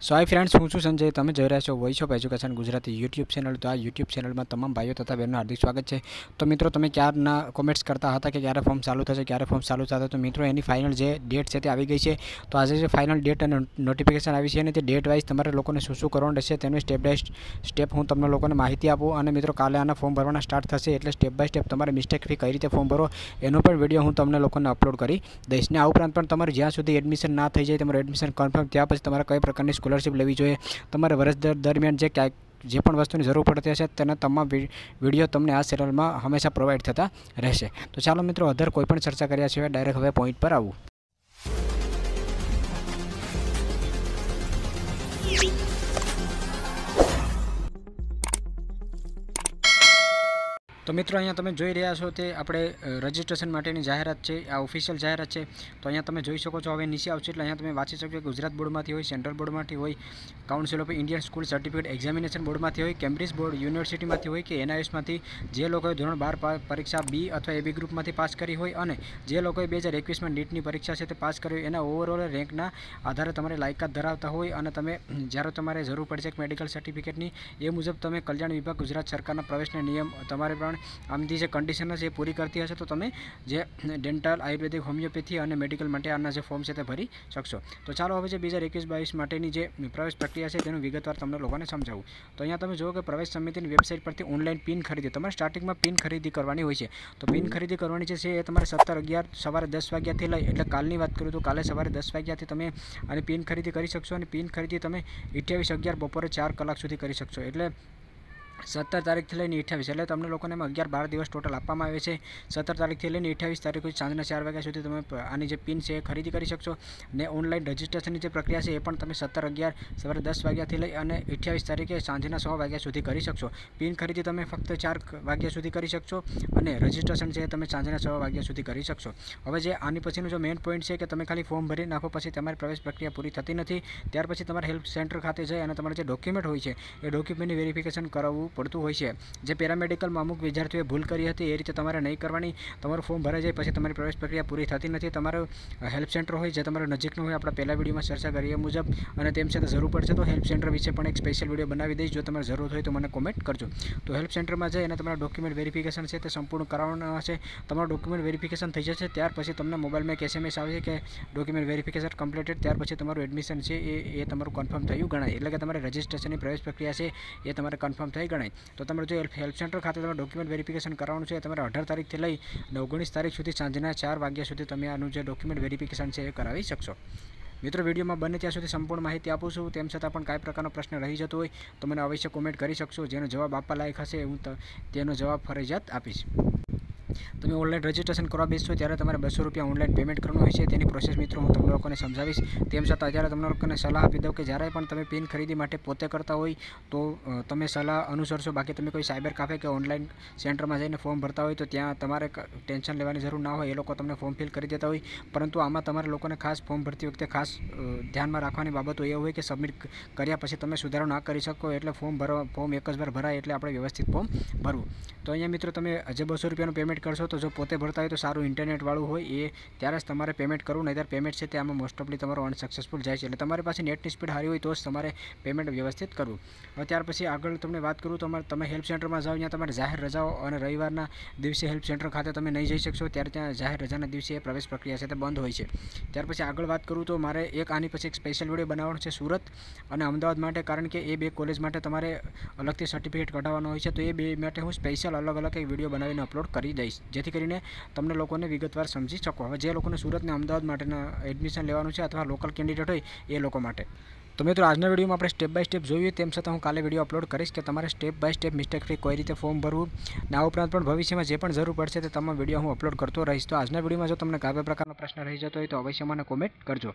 સો hi friends, હું છું સંજય. તમે જોઈ રહ્યા છો voice of education Gujarati YouTube channel. તો આ યુટ્યુબ ચેનલમાં તમામ ભાઈઓ તથા બહેનોનું હાર્દિક સ્વાગત છે. તો મિત્રો, તમે ક્યારના કોમેન્ટ્સ કરતા હતા કે ક્યારે ફોર્મ ચાલુ થશે, ક્યારે ફોર્મ ચાલુ થશે. તો મિત્રો, એની ફાઇનલ જે ડેટ છે તે આવી ગઈ છે. તો આજે જે ફાઇનલ ડેટ અને નોટિફિકેશન આવી છે અને તે ડેટ વાઇઝ તમારે લોકોને શું શું કરવાનું રહેશે તેનું સ્ટેપ બાય સ્ટેપ હું તમને લોકોને માહિતી આપું. અને મિત્રો, કાલે આના ફોર્મ ભરવાના સ્ટાર્ટ થશે એટલે સ્ટેપ બાય સ્ટેપ તમારે મિસ્ટેક ફ્રી કઈ રીતે ફોર્મ ભરો એનો પણ વિડીયો હું તમને લોકોને અપલોડ કરી દઈશ. ને આ ઉપરાંત પણ તમારે જ્યાં સુધી એડમિશન ના થઈ જાય, તમારું એડમિશન કન્ફર્મ ત્યાં પછી તમારે કઈ પ્રકારની સ્કોલરશિપ લેવી જોઈએ, તમારે વર્ષ દરમિયાન જે પણ વસ્તુની જરૂર પડતી હશે તેના તમામ વિડીયો તમને આ ચેનલમાં હંમેશા પ્રોવાઈડ થતા રહેશે. તો ચાલો મિત્રો, અધર કોઈ પણ ચર્ચા કર્યા સિવાય ડાયરેક્ટ હવે પોઈન્ટ પર આવું. તો મિત્રો, અહીંયા તમે જોઈ રહ્યા છો તે આપણે રજિસ્ટ્રેશન માટેની જાહેરાત છે. આ ઓફિશિયલ જાહેરાત છે. તો અહીંયા તમે જોઈ શકો છો. હવે નીચે આવશે એટલે અહીંયા તમે વાંચી શકો. ગુજરાત બોર્ડમાંથી હોય, સેન્ટ્રલ બોર્ડમાંથી હોય, council of Indian school certificate examination બોર્ડમાંથી હોય, કેમ્બ્રિજ બોર્ડ યુનિવર્સિટીમાંથી હોય કે NIS જે લોકોએ ધોરણ 12 પરીક્ષા B અથવા AB ગ્રુપમાંથી પાસ કરી હોય અને જે લોકોએ 2021માં નીટની પરીક્ષા છે તે પાસ કરી હોય, એના ઓવરઓલ રેન્કના આધારે તમારે લાયકાત ધરાવતા હોય અને તમે જ્યારે તમારે જરૂર પડશે મેડિકલ સર્ટિફિકેટની એ મુજબ તમે કલ્યાણ વિભાગ ગુજરાત સરકારના પ્રવેશના નિયમ તમારે પણ આમથી જે કન્ડિશન છે એ પૂરી કરતી હશે તો તમે જે ડેન્ટલ, આયુર્વેદિક, હોમિયોપેથી અને મેડિકલ માટે આના જે ફોર્મ છે તે ભરી શકશો. તો ચાલો હવે જે 2021-22 માટેની જે પ્રવેશ પ્રક્રિયા છે તેનું વિગતવાર તમને લોકોને સમજાવું. તો અહીંયા તમે જુઓ કે પ્રવેશ સમિતિની વેબસાઇટ પરથી ઓનલાઈન પિન ખરીદી, તમારે સ્ટાર્ટિંગમાં પિન ખરીદી કરવાની હોય છે. તો પિન ખરીદી કરવાની છે એ તમારે 17/11 સવારે 10 વાગ્યાથી લઈ, એટલે કાલની વાત કરું તો કાલે સવારે 10 વાગ્યાથી તમે આની પિન ખરીદી કરી શકશો. અને પિન ખરીદી તમે 28/11 બપોરે 4 કલાક સુધી કરી શકશો. એટલે 17 તારીખથી લઈને 28, એટલે તમને લોકોને એમાં 11-12 દિવસ ટોટલ આપવામાં આવે છે. 17 તારીખથી લઈને 28 તારીખ સુધી સાંજના 4 વાગ્યા સુધી તમે આની જે પિન છે એ ખરીદી કરી શકશો. ને ઓનલાઈન રજિસ્ટ્રેશનની જે પ્રક્રિયા છે એ પણ તમે 17/11 સવારે 10 વાગ્યાથી લઈ અને 28 તારીખે સાંજના 6 વાગ્યા સુધી કરી શકશો. પિન ખરીદી તમે ફક્ત 4 વાગ્યા સુધી કરી શકશો અને રજિસ્ટ્રેશન છે તમે સાંજના 6 વાગ્યા સુધી કરી શકશો. હવે જે આની પછીનું જો મેઇન પોઈન્ટ છે કે તમે ખાલી ફોર્મ ભરી નાખો પછી તમારી પ્રવેશ પ્રક્રિયા પૂરી થતી નથી. ત્યાર પછી તમારે હેલ્પ સેન્ટર ખાતે જઈ અને તમારે જે ડોક્યુમેન્ટ હોય છે એ ડોક્યુમેન્ટની વેરિફિકેશન કરાવવું પડતું હોય છે. જે પેરામેડિકલમાં અમુક વિદ્યાર્થીઓએ ભૂલ કરી હતી એ રીતે તમારે નહીં કરવાની. તમારું ફોર્મ ભરાઈ જાય પછી તમારી પ્રવેશ પ્રક્રિયા પૂરી થતી નથી. તમારું હેલ્પ સેન્ટર હોય જે તમારા નજીકનું હોય, આપણે પહેલા વિડીયોમાં ચર્ચા કરીએ મુજબ, અને તેમ છતાં જરૂર પડશે તો હેલ્પ સેન્ટર વિશે પણ એક સ્પેશિયલ વિડીયો બનાવી દઈશ. જો તમારે જરૂર હોય તો મને કોમેન્ટ કરજો. તો હેલ્પ સેન્ટરમાં જઈ અને તમારા ડોક્યુમેન્ટ વેરિફિકેશન છે તે સંપૂર્ણ કરાવવાના હશે. તમારું ડોક્યુમેન્ટ વેરિફિકેશન થઈ જશે ત્યાર પછી તમને મોબાઈલમાં એક SMS આવે છે કે ડોક્યુમેન્ટ વેરિફિકેશન કમ્પ્લીટેડ. ત્યાર પછી તમારું એડમિશન છે એ તમારું કન્ફર્મ થયું ગણાય. એટલે કે તમારી રજિસ્ટ્રેશનની પ્રવેશ પ્રક્રિયા છે એ તમારે કન્ફર્મ થઈ ગણાય. તો તમારે જો હેલ્પ સેન્ટર ખાતે તમારે ડોક્યુમેન્ટ વેરિફિકેશન કરવાનું છે તમારે 18 તારીખથી લઈ 19 તારીખ સુધી સાંજના 4 વાગ્યા સુધી તમે આનું જે ડોક્યુમેન્ટ વેરિફિકેશન છે એ કરાવી શકશો. મિત્રો, વિડીયોમાં બને ત્યાં સુધી સંપૂર્ણ માહિતી આપું છું. તેમ છતાં પણ કાંઈ પ્રકારનો પ્રશ્ન રહી જતો હોય તો મને અવશ્ય કોમેન્ટ કરી શકશો. જેનો જવાબ આપવા લાયક હશે હું તેનો જવાબ ફરજિયાત આપીશ. તમે ઓનલાઈન રજિસ્ટ્રેશન કરવા બેસશો ત્યારે તમારે 200 રૂપિયા ઓનલાઈન પેમેન્ટ કરવાનું હોય છે. તેની પ્રોસેસ મિત્રો હું તમને લોકોને સમજાવીશ. તેમ છતાં અત્યારે તમને લોકોને સલાહ આપી દઉં કે જ્યારે પણ તમે પિન ખરીદી માટે પોતે કરતા હોય તો તમે સલાહ અનુસરશો. બાકી તમે કોઈ સાયબર કાફે કે ઓનલાઈન સેન્ટરમાં જઈને ફોર્મ ભરતા હોય તો ત્યાં તમારે ટેન્શન લેવાની જરૂર ના હોય. એ લોકો તમને ફોર્મ ફિલ કરી દેતા હોય. પરંતુ આમાં તમારે લોકોને ખાસ ફોર્મ ભરતી વખતે ખાસ ધ્યાનમાં રાખવાની બાબતો એ હોય કે સબમિટ કર્યા પછી તમે સુધારો ના કરી શકો. એટલે ફોર્મ એક જ વાર ભરાય એટલે આપણે વ્યવસ્થિત ફોર્મ ભરવું. તો અહીંયા મિત્રો તમે જે 200 રૂપિયાનું પેમેન્ટ કરશો તો જો પોતે ભરતા હોય તો સારું ઇન્ટરનેટવાળું હોય એ ત્યારે જ તમારે પેમેન્ટ કરવું. નહીંતર પેમેન્ટ છે તે આમાં મોસ્ટ ઓફલી તમારો અનસક્સેસફુલ જાય છે. એટલે તમારી પાસે નેટની સ્પીડ સારી હોય તો જ તમારે પેમેન્ટ વ્યવસ્થિત કરવું. હવે ત્યાર પછી આગળ તમને વાત કરું તો તમે હેલ્પ સેન્ટરમાં જાઓ, ત્યાં તમારે જાહેર રજાઓ અને રવિવારના દિવસે હેલ્પ સેન્ટર ખાતે તમે નહીં જઈ શકશો. ત્યારે ત્યાં જાહેર રજાના દિવસે પ્રવેશ પ્રક્રિયા છે તે બંધ હોય છે. ત્યાર પછી આગળ વાત કરું તો મારે આની પછી એક સ્પેશિયલ વિડીયો બનાવવાનો છે સુરત અને અમદાવાદ માટે, કારણ કે એ બે કોલેજ માટે તમારે અલગથી સર્ટિફિકેટ કઢાવવાનો હોય છે. તો એ બે માટે હું સ્પેશિયલ અલગ એક વિડીયો બનાવીને અપલોડ કરી દઈશ જેથી કરીને તમને લોકોને વિગતવાર સમજી શકો. હવે જે લોકોને સુરત અને અમદાવાદ માટેના એડમિશન લેવાનું છે અથવા લોકલ કેન્ડિડેટ હોય એ લોકો માટે. તો મિત્રો, આજના વિડીયોમાં આપણે સ્ટેપ બાય સ્ટેપ જોઈએ. તેમ છતાં હું કાલે વિડીયો અપલોડ કરીશ કે તમારે step by step mistake free કઈ રીતે ફોર્મ ભરવું. અને આ ઉપરાંત પણ ભવિષ્યમાં જે પણ જરૂર પડશે તે તમામ વિડીયો હું અપલોડ કરતો રહીશ. તો આજના વિડીયોમાં જો તમને કોઈ પ્રકારનો પ્રશ્ન રહી જતો હોય તો અવશ્ય મને કોમેન્ટ કરજો.